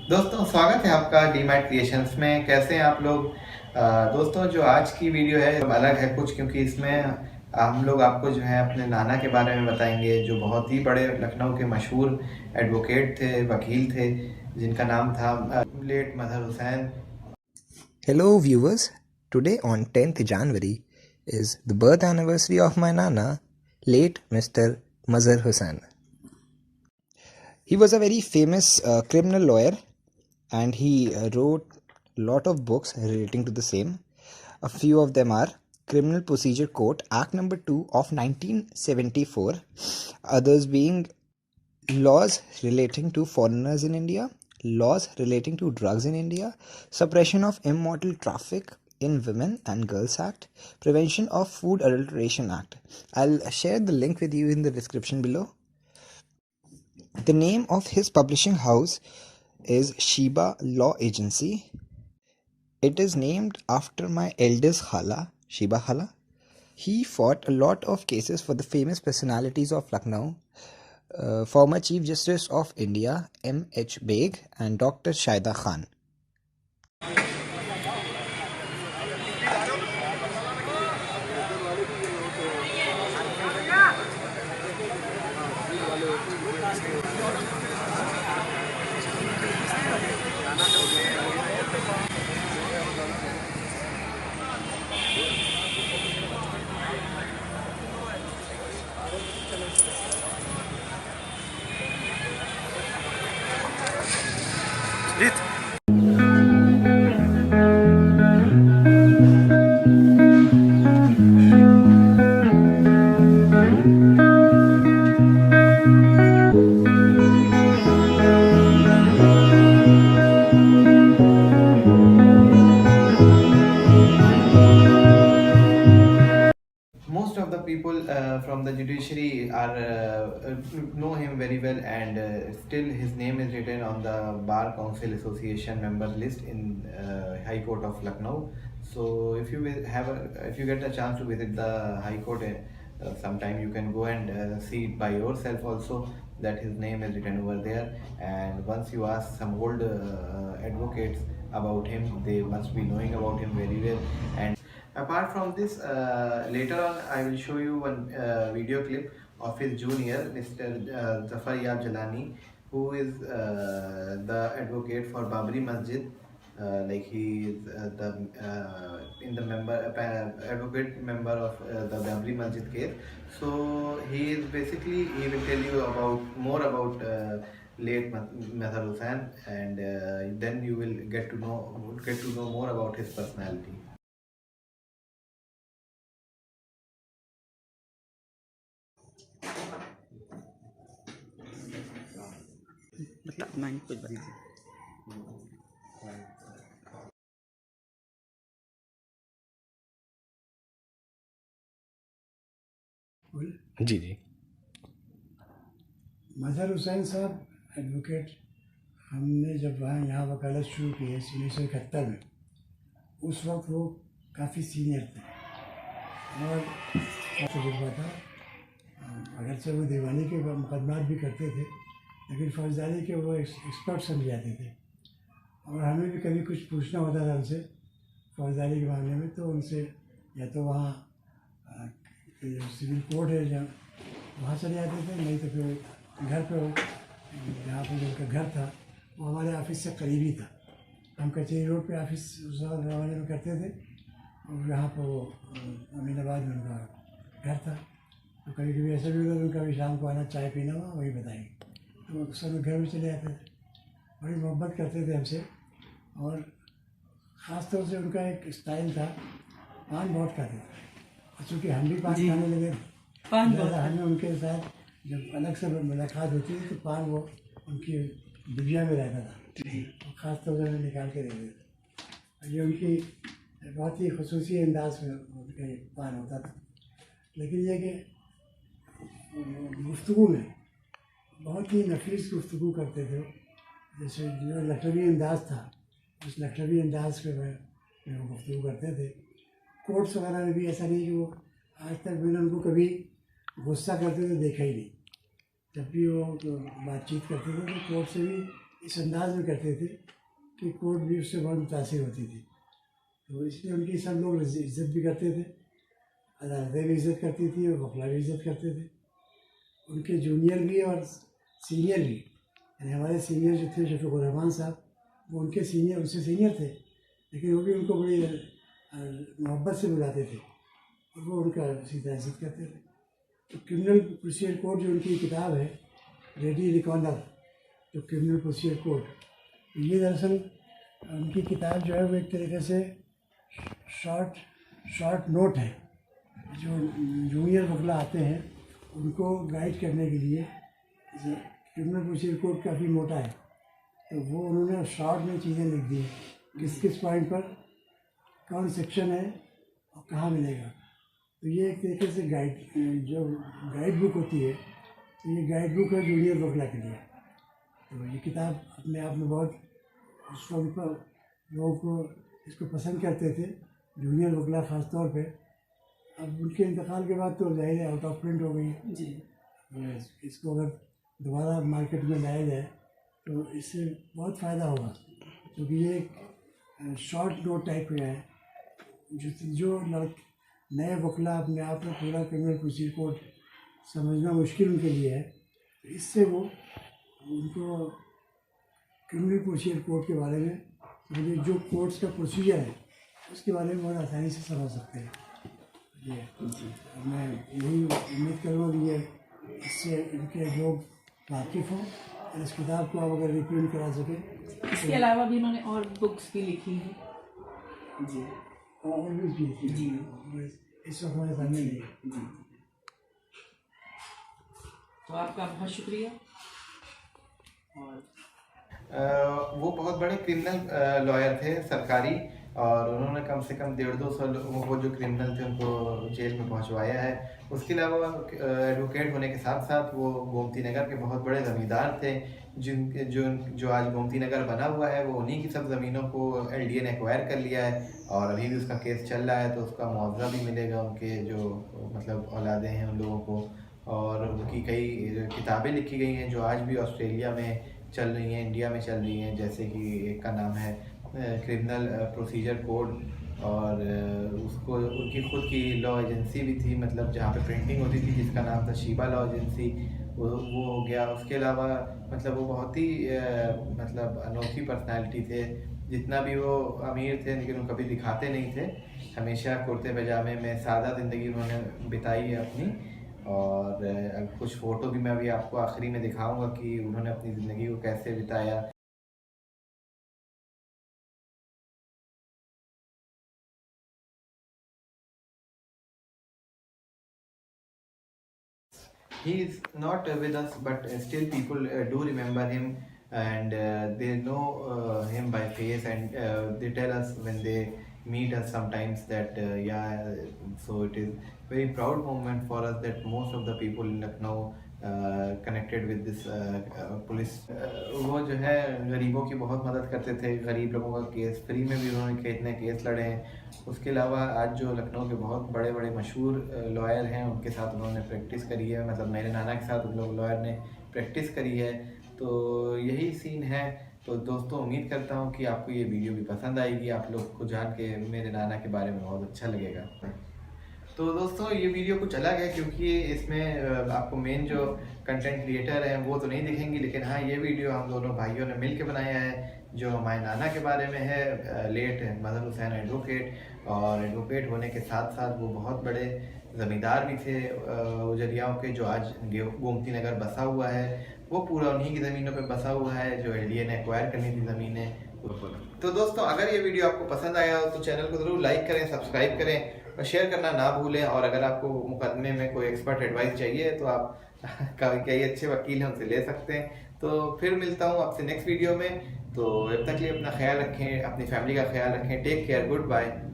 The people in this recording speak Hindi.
दोस्तों स्वागत है आपका डीमैट क्रिएशंस में। कैसे हैं आप लोग? दोस्तों जो आज की वीडियो है अलग है कुछ, क्योंकि इसमें हम लोग आपको जो है अपने नाना के बारे में बताएंगे, जो बहुत ही बड़े लखनऊ के मशहूर एडवोकेट थे, वकील थे, जिनका नाम था late Mazhar Hussain. Hello viewers, today on 10th January is the birth anniversary of my Nana, late Mr. Mazhar Hussain. He was a very famous criminal lawyer and he wrote a lot of books relating to the same. A few of them are Criminal Procedure Code Act number 2 of 1974, others being laws relating to foreigners in India, laws relating to drugs in India, suppression of immoral traffic in Women and Girls Act, prevention of food adulteration act. I'll share the link with you in the description below. The name of his publishing house is Sheba Law Agency. It is named after my eldest Khala, Sheba Khala. He fought a lot of cases for the famous personalities of Lucknow, former Chief Justice of India M.H. Beg and Dr. Shaida Khan. Most of the people from the judiciary are know him very well, and still his name is written on the Bar Council Association members list in High Court of Lucknow. So if you if you get a chance to visit the High Court sometime, you can go and see it by yourself also, that his name is written over there. And once you ask some old advocates about him, they must be knowing about him very well. And apart from this, later on I will show you one video clip of his junior, Mr. Zafar Yab Jalani, who is the advocate for Babri Masjid. Like he is the in the member advocate member of the Babri Masjid case. So he is basically, he will tell you about more about late Mazhar Hussain, and then you will get to know more about his personality. कुछ बता जी जी। मजहर हुसैन साहब एडवोकेट, हमने जब यहाँ वकालत शुरू की है 1971 में, उस वक्त वो काफ़ी सीनियर थे और तजुर्बा था। अगरचे वो दीवानी के मुकदमात भी करते थे, लेकिन फौजदारी के वो एक्सपर्ट समझ जाते थे। और हमें भी कभी कुछ पूछना होता था उनसे फौजदारी के मामले में, तो उनसे या तो वहाँ सिविल कोर्ट है जहाँ, वहाँ चले जाते थे, नहीं तो फिर घर पे, जहाँ पर उनका घर था वो हमारे ऑफिस से करीबी था। हम कचहरी रोड पे ऑफिस उस ज़माने में करते थे, और यहाँ पर वो अमीनाबाद में उनका घर था। तो कभी कभी ऐसा भी होता था उनका भी शाम को आना, चाय पीना हुआ, वही बताएंगे, तो अक्सर घर में चले जाते थे। बड़ी मोहब्बत करते थे हमसे, और ख़ास तौर से उनका एक स्टाइल था, पान बहुत खाते थे। चूँकि हम भी पान खाने लगे, हमें उनके साथ जब अलग से मुलाकात होती थी तो पान वो उनकी डिबिया में रहता था, और ख़ास तौर से हमें निकाल के देते थे। ये उनकी बहुत ही खसूसी अंदाज में उनका पान होता था। लेकिन ये कि गुफ्तगू में बहुत ही नफीस गुफ्तगू करते थे, जैसे जो लखनवी अंदाज़ था, उस लखनवी अंदाज़ में वो गुफ्तगू करते थे। कोर्ट्स वगैरह में भी ऐसा नहीं कि वो, आज तक मैंने उनको कभी गुस्सा करते हुए देखा ही नहीं। जब भी वो बातचीत करते थे तो कोर्ट से भी इस अंदाज में करते थे कि कोर्ट भी उससे बहुत मुतासिर होती थी। तो इसलिए उनकी सब लोग इज़्ज़त भी करते थे, अदालतें भी इज़्ज़त करती थी और वकला भी इज़्ज़त करते थे। उनके जूनियर भी और सीनियर भी, यानी हमारे सीनियर जो थे शफीकुर रहमान साहब, वो उनके सीनियर, उनसे सीनियर थे, लेकिन वो भी उनको बड़ी मोहब्बत से बुलाते थे और वो उनका इसी तरह इज़्ज़त करते थे। तो क्रिमिनल प्रोसीजर कोड जो उनकी किताब है, रेडी रिकॉर्डर, जो क्रिमिनल प्रोसीजर कोड, ये दरअसल उनकी किताब जो है वो एक तरीके से शॉर्ट नोट है। जो जूनियर वकला आते हैं उनको गाइड करने के लिए, क्रिमिनल प्रोसीजर कोड काफ़ी मोटा है, तो वो उन्होंने शॉर्ट में चीज़ें लिख दी हैं, किस किस पॉइंट पर कौन सेक्शन है और कहाँ मिलेगा। तो ये एक तरीके से जो गाइड बुक होती है, तो ये गाइड बुक है जूनियर वकला के लिए। तो ये किताब अपने आप में बहुत उस वक्त पर लोगों को इसको पसंद करते थे, जूनियर वकला ख़ास तौर पे। अब उनके इंतकाल के बाद तो ज़ाहिर है आउट ऑफ प्रिंट हो गई है जी। इसको अगर दोबारा मार्केट में लाया जाए तो इससे बहुत फ़ायदा होगा, क्योंकि ये एक शॉर्ट नोट टाइप में है। जो नए वकला अपने आप में पूरा क्रिमिनल प्रोसीजर कोड समझना मुश्किल उनके लिए है, तो इससे वो उनको क्रिमिनल प्रोसीजर कोड के बारे में, मतलब जो कोर्ट्स का प्रोसीजर है उसके बारे में बहुत आसानी से समझ सकते हैं। ये मैं यही उम्मीद करूँगा कि ये इससे इनके लोग वाकिफ़ हों और इस किताब को आप अगर रिप्रिंट करा सकें। इसके अलावा भी उन्होंने और बुक्स भी लिखी हैं जी, और भी लिखी जी, इस वक्त हमारे सामने नहीं है जी। तो आपका बहुत शुक्रिया। और वो बहुत बड़े क्रिमिनल लॉयर थे सरकारी, और उन्होंने कम से कम 150-200 लोगों को जो क्रिमिनल थे उनको जेल में पहुंचवाया है। उसके अलावा एडवोकेट होने के साथ साथ वो गोमती नगर के बहुत बड़े ज़मींदार थे, जिनके जो आज गोमती नगर बना हुआ है वो उन्हीं की सब ज़मीनों को LDA ने एक्वायर कर लिया है, और अभी भी उसका केस चल रहा है। तो उसका मुआवजा भी मिलेगा उनके जो मतलब औलादे हैं उन लोगों को। और उनकी कई किताबें लिखी गई हैं जो आज भी ऑस्ट्रेलिया में चल रही हैं, इंडिया में चल रही हैं, जैसे कि एक का नाम है क्रिमिनल प्रोसीजर कोड, और उसको उनकी खुद की लॉ एजेंसी भी थी, मतलब जहाँ पे प्रिंटिंग होती थी, जिसका नाम था शीबा लॉ एजेंसी, वो हो गया। उसके अलावा मतलब वो बहुत ही मतलब अनोखी पर्सनालिटी थे। जितना भी वो अमीर थे लेकिन वो कभी दिखाते नहीं थे, हमेशा कुर्ते पजामे में सादा ज़िंदगी उन्होंने बिताई है अपनी। और कुछ फ़ोटो भी मैं अभी आपको आखिरी में दिखाऊंगा कि उन्होंने अपनी ज़िंदगी को कैसे बिताया। He is not with us, but still people do remember him, and they know him by face, and they tell us when they meet us sometimes that yeah, so it is very proud moment for us that most of the people in Lucknow connected with this police। वो जो है गरीबों की बहुत मदद करते थे, गरीब लोगों का केस फ्री में भी उन्होंने कितने केस लड़े हैं। उसके अलावा आज जो लखनऊ के बहुत बड़े बड़े मशहूर लॉयर हैं उनके साथ उन्होंने प्रैक्टिस करी है, मतलब मेरे नाना के साथ उन लोग लॉयर ने प्रैक्टिस करी है। तो यही सीन है। तो दोस्तों उम्मीद करता हूँ कि आपको ये वीडियो भी पसंद आएगी, आप लोग को जान के मेरे नाना के बारे में बहुत अच्छा लगेगा। तो दोस्तों ये वीडियो कुछ अलग है क्योंकि इसमें आपको मेन जो कंटेंट क्रिएटर हैं वो तो नहीं दिखेंगे, लेकिन हाँ ये वीडियो हम दोनों भाइयों ने मिल के बनाया है जो हमारे नाना के बारे में है, लेट मजहर हुसैन एडवोकेट। और एडवोकेट होने के साथ साथ वो बहुत बड़े ज़मींदार भी थे उजरियाओं के, जो आज गोमती नगर बसा हुआ है वो पूरा उन्हीं की ज़मीनों पे बसा हुआ है जो LDA ने एक्वायर करनी थी ज़मीनें। तो दोस्तों अगर ये वीडियो आपको पसंद आया हो तो चैनल को ज़रूर लाइक करें, सब्सक्राइब करें और शेयर करना ना भूलें। और अगर आपको मुकदमे में कोई एक्सपर्ट एडवाइस चाहिए तो आप कई अच्छे वकील हैं उनसे ले सकते हैं। तो फिर मिलता हूँ आपसे नेक्स्ट वीडियो में। तो जब तक लिए अपना ख्याल रखें, अपनी फैमिली का ख्याल रखें। Take care, good bye.